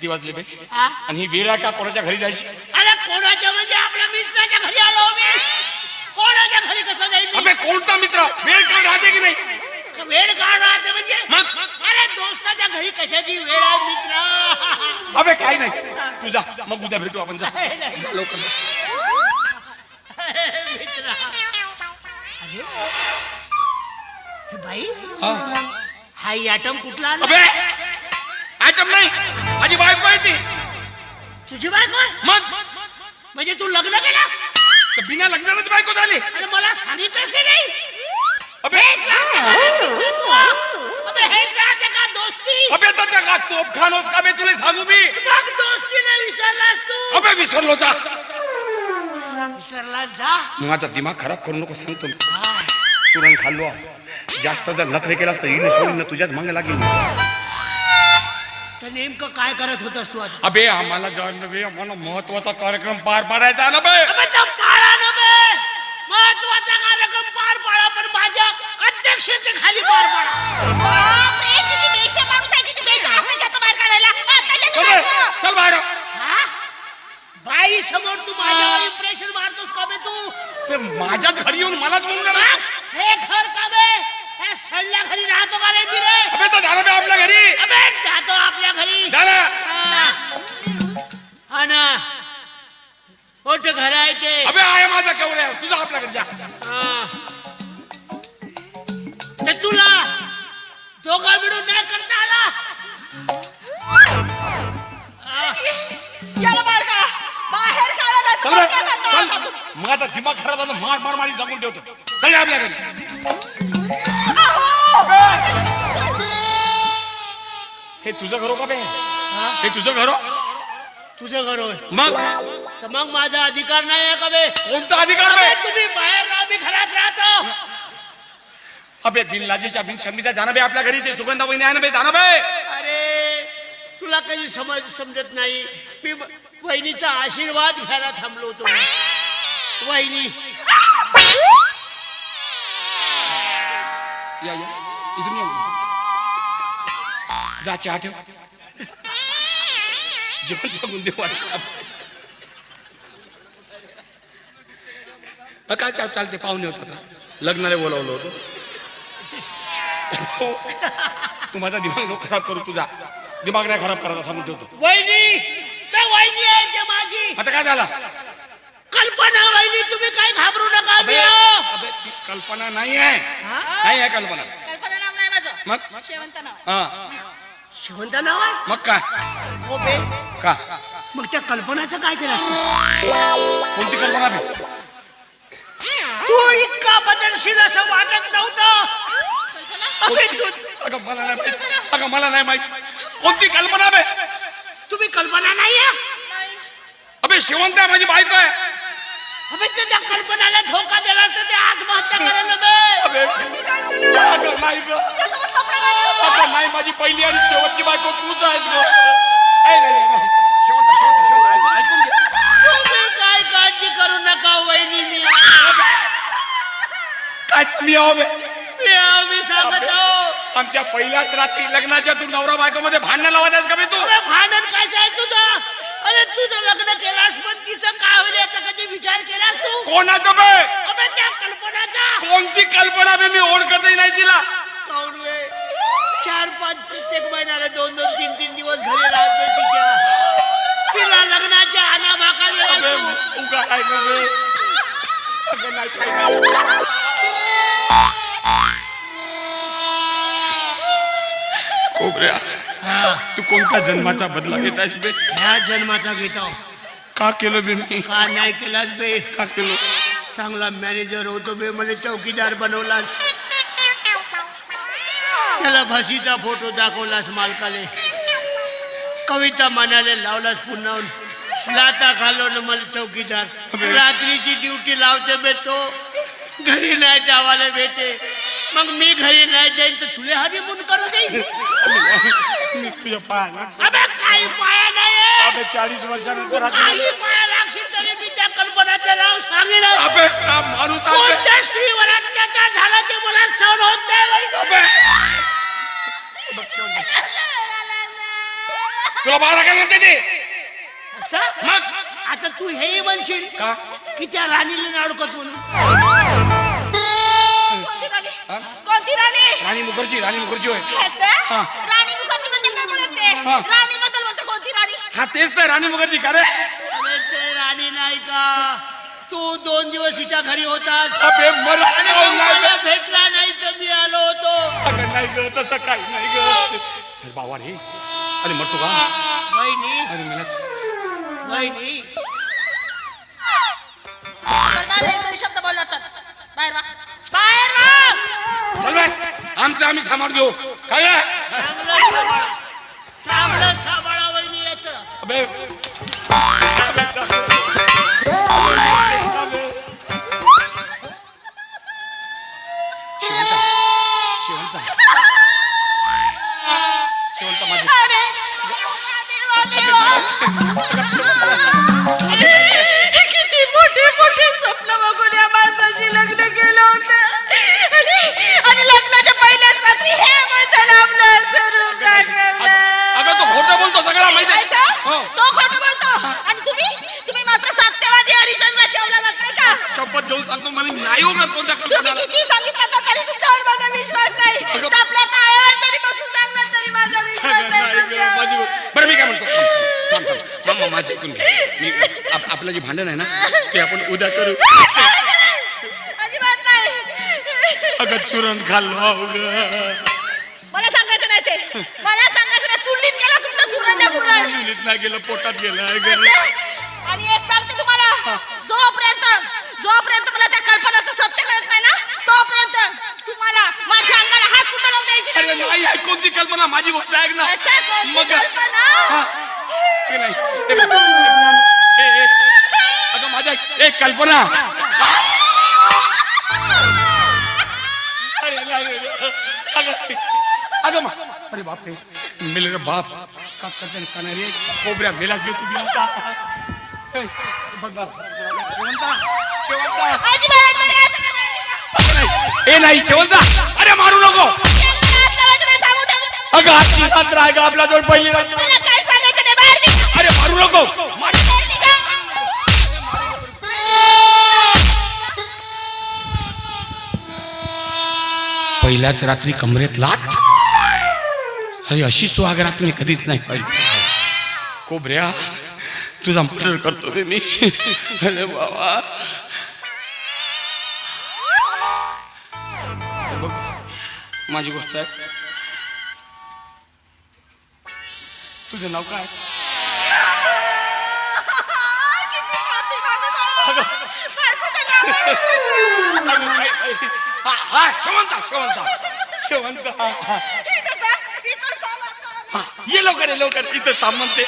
किती वाजले बे? हा? आणि ही वेळ आहे का कोणाच्या घरी जायची? अरे कोणाच्या म्हणजे आपल्या मित्राच्या घरी आलो मी. कोणाच्या घरी कसं जाईल मी? अबे कोणता मित्र? वेळ काय राहते की नाही? वेळ काढ राहते म्हणजे मग? अरे दोस्ताच्या घरी कशाची वेळ आहे मित्र? अबे काही नाही, तू जा, मग उद्या भेटू आपण. जा जा लवकर जा. मित्र अरे हे बाई हा. हा आयटम कुठला आला? अबे आयटम नाही, माझी बायको आहे ती. तुझी बायको आहे? मग म्हणजे तू लग्न केलास? तर बिना लग्नालाच बायको झाली. अरे मला सांगितलंच नाही. अबे हेच राहते का मित्रत्व? अबे हेच राहते का दोस्ती? अबे तर का तोप खान होत का बे? तुला सांगू मी. मग दोस्तीने विसरलास तू? अबे विसरलो. जा विसरला जा. माझा दिमाग खराब करू नको सांगतो मी. चुरण खाल्लो, जास्त जर नखरे केलास तर हिने सोडून तुझ्याच मागे लागेल. तर नेमकं काय करत होतास तू आता? अबे आम्हाला आम्हाला महत्वाचा कार्यक्रम पार पाडायचा ना बे. अबे तर पाळा ना बे. महत्वाचा कार्यक्रम पार पाडा, पण माझ्या अध्यक्षतेखाली पार पाडा. चल बाहेर. हा? बाई समोर तू माझ्यावर इम्प्रेशन मारतोस का बे तू? ते माझ्याच घरी येऊन मलाच म्हणून मग हे घर का बे? हे सडल्या घरी राहतो का रे मी रे? अबे तर झालं बे आपल्या घरी. अबे जातो आपल्या घरी. झालं. हा ना, मोठं घर आहे ते. अबे आहे माझा केवढ्या, तुझा आपल्या घरी जा. हा. ते तुला दोघं मिळून नाही करता आला? चल बे, चल. माझा दिमाग खराब झाला, मार मार मारी जागून ठेवतो. चल आपल्या घरी. हे तुझं घर हो का बे? हे तुझं घर हो? तुझं घर होय? मग तर मग माझा अधिकार नाही आहे का बे? कोणता अधिकार बे? अबे तुम्ही बाहेर राहा, मी घरात राहतो. अबे बिन लाजेच्या बिन शर्मिता जाणं बे आपल्या घरी. ते सुगंधा वहिनी आहे ना बे, जाणं बे. अरे तुला काही समजत नाही. मी वहिनीचा आशीर्वाद घ्यायला थांबलो होतो. वहिनी या या इथून या. जा चहा ठेव. जेवण सांगून दे वाटलं. काय चालते, पाहुणे होतात, लग्नाला बोलावलं होतं. तू माझा दिमाग नको खराब करू. तुझा दिमाग नाही खराब करायचा सांगून ठेवतो. वहिनी ते वहिनी आहे ते माझी. आता काय झालं? कल्पना वहिनी, तुम्ही काय घाबरू नका. अबे अबे ती कल्पना नाही आहे. नाही आहे कल्पना. कल्पना नाव नाही माझं. मग शेवंत नाव. हा शेवंत नाव आहे? मग काय? हो बे. का मग त्या कल्पनाचं काय केलं? कोणती कल्पना बे? तू इतका बदलशील असं वाटत नव्हतं. अबे, अगं मला नाही माहित. अगं मला नाही माहित. कोणती कल्पना बे? तुम्ही कल्पना नाही आहे? अबे शेवंत आहे, माझी बायको आहे. अबे त्या कल्पनाला धोका दिला तर ते आत्महत्या करायला बे. अबे अगं नाही ग. अगं नाही, माझी पहिली आणि शेवटची बायको तूच आहेस ग. ऐ, नाही, नाही, नाही. शेवंत ऐकून घे. तुम्ही काय काळजी करू नका वहिनी. काय मी आहो बे? मी सांगतो. आमच्या पहिल्याच रात्री लग्नाच्या तू नवरा बायको मध्ये भांडण लावायचं का बे तू? अरे भांडण काय आहे तुझं? अरे तुझं लग्न केलास, पण तिचं काय होईल याचा कधी विचार केलास तू? कोणाचं बे? अबे त्या कल्पनाचा. कोणती कल्पना बे? मी ओळखतही नाही तिला. काऊन वे? 4-5 प्रत्येक महिन्याला 2-2, 3-3 दिवस घरी राहत नाही तिच्या. तिला लग्नाच्या आणाभाका अबे दिला. उगा काय ग बे? अगं नाही काय नाही. कोबऱ्या, तू कोणत्या जन्माचा बदला घेत आहेस बे? ह्या जन्माचा घेतो. का केलं बे मी? का नाही केलास बे? का केलं? चांगला मॅनेजर होतो बे, मला चौकीदार बनवलास. त्याला फाशीचा फोटो दाखवलास मालकाले. कविता म्हणाले लावलास पुन्हा. लाता घालवलं मला चौकीदार. रात्रीची ड्युटी लावते बे तो. घरी नाही जावाले भेटे. मग मी घरी नाही जाईन तर तुला हनीमून करू देईन. मी तुझ्या पाया. अबे काही पाया नाही. अबे 40 वर्षानंतर काही पाया लागशील तरी मी त्या कल्पनाचं नाव सांगेन. अबे का माणूस आहे? कोणत्या स्त्रीवर अत्याचार झाला ते मला सहन होत नाही. अबे तुला 12 काय म्हणते ते असं मग आता तू हेही म्हणशील का की त्या राणीला नाडकत म्हणून. कोणती राणी? हा? कोणती राणी? राणी मुखर्जी होय असं? हा. राणी मुखर्जी म्हणजे काय बोलत ते? हा. राणी बद्दल म्हणतो कोणती राणी? हा तेच तर राणी मुखर्जी का रे अरे ते राणी नाही का, तू 2 दिवस हिच्या घरी होतास अबे मला आणि काय मग नाही मला भेटला नाही तर मी आलो होतो. अगं नाही ग तसं काही नाही ग अरे बाबा रे अरे मरतो का वहिनी अरे मला वहिनी बरं, एक तरी शब्द बोलला तर बाहेर वा, बाहेर वा. चल बाय आमचं आम्ही सामान घेऊ काय आहे? चांगलं सांभाळा, चांगलं सांभाळा वहिनी याचं. अबे शिवंता शिवंता माझी अरे देवा, किती मोठे मोठे स्वप्न बघून या माणसाची लग्न केलं होतं आणि लग्नाच्या पहिल्याच रात्री हे माणसाला आपलं स्वरूप दाखवलं. अगं तो खोटं बोलतो सगळा माहिती आहे असं? हो. तो खोटं बोलतो आणि तुम्ही मात्र सत्यवादी हरिश्चंद्राची औलाद नाही का? शपथ घेऊन सांगतो मला नाही होणार कोणत्या तुम्ही कल्पनाला किती सांगितलं तर तरी तुमच्यावर माझा विश्वास नाही. अगं- आपल्या पायावर तरी बसून सांगलं तरी माझा विश्वास अगं, नाही नाही गं, तुमच्यावर. माझी बरं मी काय म्हणतो थांब, थांब, थांब. मामा माझं ऐकून घे मी आपलं जे भांडण आहे ना ते आपण उद्या करू अजिबात नाही. अगं चुरण खाल्लो अगं मला सांगायचं नाही ते, मला सांगायचं नाही. चुलीत गेला तुमचा चुरण पुरण. चुलीत नाही गेलं पोटात गेलं अगं आणि एक सांगते तुम्हाला, जोपर्यंत मला त्या कल्पनाचं सत्य कळत नाही ना तोपर्यंत तुम्हाला माझ्या अंगाला हात सुद्धा लावून द्यायचे अरे नाही. नाही ऐकून ती कल्पना माझी गोष्ट ऐक ना अच्छा, कोणती मग कल्पना? हा. ते नाही अगं माझ्या एक कल्पना अरे नाही अगं अगं अरे बाप रे मेले रे बाप का करते का नाही रे कोबऱ्या मेलाच गे तुम्ही आता बघ शेवंता अजिबात नाही. असं करायचं ए नाही शेवंता अरे मारू नको नाही. हात लावायचं नाही, सांगून ठेवलं. अगं आजची रात्र आहे का आपला जोड पहिली रात्र मला काय सांगायचं नाही, बाहेर निघा. अरे मारू नको बाहेर निघा. पहिल्याच रात्री कमरेत लात अरे अशी सुहागरात मी कधीच नाही पाहिली कोबऱ्या तुझा मर्डर करतो रे मी अरे बाबा हे बघ, माझी गोष्ट आहे तुझं नाव काय किती पापी माणूस आहे. बायकोचं नाव आहे. हा शेवंता शेवंता शेवंता इथं जा, इथं जा. ये लवकर इथं थांब म्हणते